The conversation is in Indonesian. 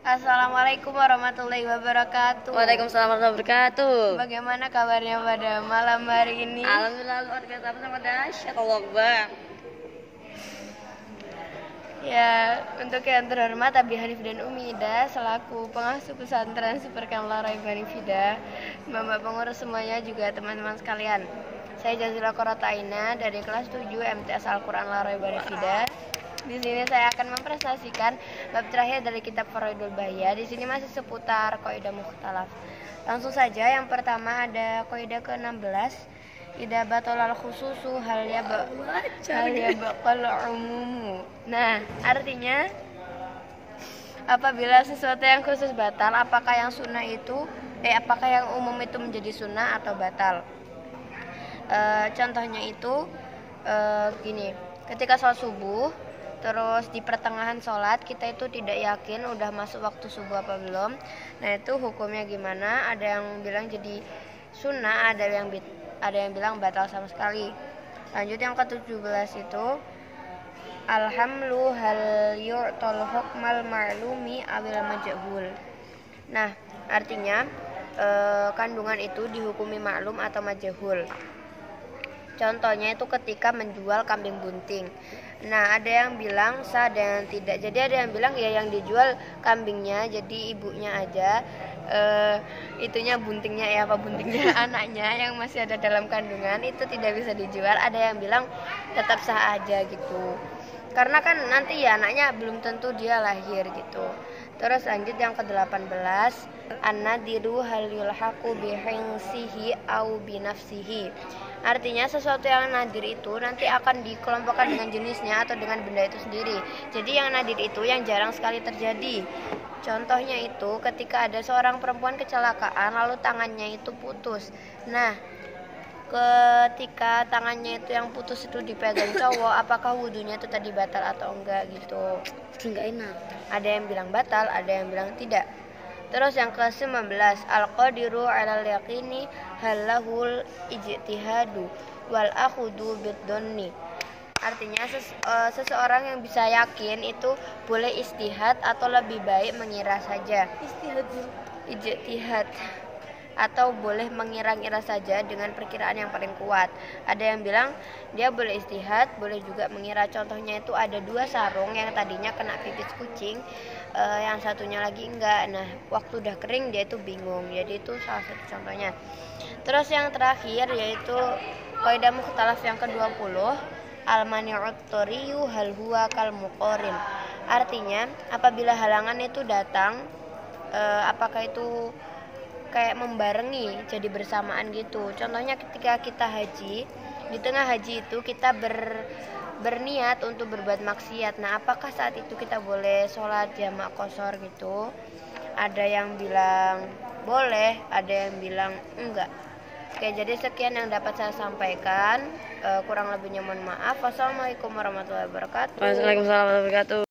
Assalamualaikum warahmatullahi wabarakatuh. Waalaikumsalam warahmatullahi wabarakatuh. Bagaimana kabarnya pada malam hari ini? Alhamdulillah luar biasa bersama dahsyat Allah Akbar. Ya, untuk yang terhormat Abi Hanif dan Umi Ida selaku pengasuh pesantren Super Kamla Raiban Fida, Bapak pengurus semuanya juga teman-teman sekalian. Saya Jazila Korotaina dari kelas 7 MTS Al-Quran Laraiban Fida. Di sini saya akan mempresentasikan bab terakhir dari kitab Faraidul Bahya. Di sini masih seputar kaidah mukhtalaf. Langsung saja, yang pertama ada kaidah ke-16. Idza batalal khususu hal yabqal umumu. Nah, artinya apabila sesuatu yang khusus batal, apakah yang umum itu menjadi sunnah atau batal? Contohnya itu gini, ketika sholat subuh, terus di pertengahan sholat kita itu tidak yakin udah masuk waktu subuh apa belum. Nah, itu hukumnya gimana? Ada yang bilang jadi sunnah, ada yang bilang batal sama sekali. Lanjut yang ke-17 itu alhamlu hal yu'tal hukmal ma'lumi awil majhul. Nah, artinya kandungan itu dihukumi maklum atau majhul. Contohnya itu ketika menjual kambing bunting. Nah, ada yang bilang sah, ada yang tidak. Jadi ada yang bilang ya yang dijual kambingnya, jadi ibunya aja, itunya buntingnya buntingnya anaknya yang masih ada dalam kandungan itu tidak bisa dijual. Ada yang bilang tetap sah aja gitu. Karena kan nanti ya anaknya belum tentu dia lahir gitu. Terus lanjut yang ke-18, an-nadiru hal yulhaqu bihingsihi au binafsihi. Artinya sesuatu yang nadir itu nanti akan dikelompokkan dengan jenisnya atau dengan benda itu sendiri. Jadi yang nadir itu yang jarang sekali terjadi. Contohnya itu ketika ada seorang perempuan kecelakaan lalu tangannya itu putus. Nah, ketika tangannya itu yang putus itu dipegang cowok, apakah wudhunya itu tadi batal atau enggak gitu? Enggak enak. Ada yang bilang batal, ada yang bilang tidak. Terus yang ke-19, al-qadiru 'alal yaqini halahul ijtihadu wal akhudu bid-dhanni. Artinya seseorang yang bisa yakin itu boleh istihad atau lebih baik mengira saja. Ijtihad atau boleh mengira-ngira saja dengan perkiraan yang paling kuat. Ada yang bilang dia boleh istihad, boleh juga mengira. Contohnya itu ada 2 sarung yang tadinya kena pipis kucing, yang satunya lagi enggak. Nah, waktu udah kering dia itu bingung. Jadi itu salah satu contohnya. Terus yang terakhir yaitu kaidah mukhtalaf yang ke-20, al-mani'ut tariyu hal huwa kal muqarin. Artinya apabila halangan itu datang, apakah itu kayak membarengi, jadi bersamaan gitu. Contohnya ketika kita haji, di tengah haji itu kita berniat untuk berbuat maksiat. Nah, apakah saat itu kita boleh sholat jamak qashar gitu? Ada yang bilang boleh, ada yang bilang enggak. Oke, jadi sekian yang dapat saya sampaikan. Kurang lebihnya mohon maaf. Wassalamualaikum warahmatullahi wabarakatuh. Waalaikumsalam warahmatullahi wabarakatuh.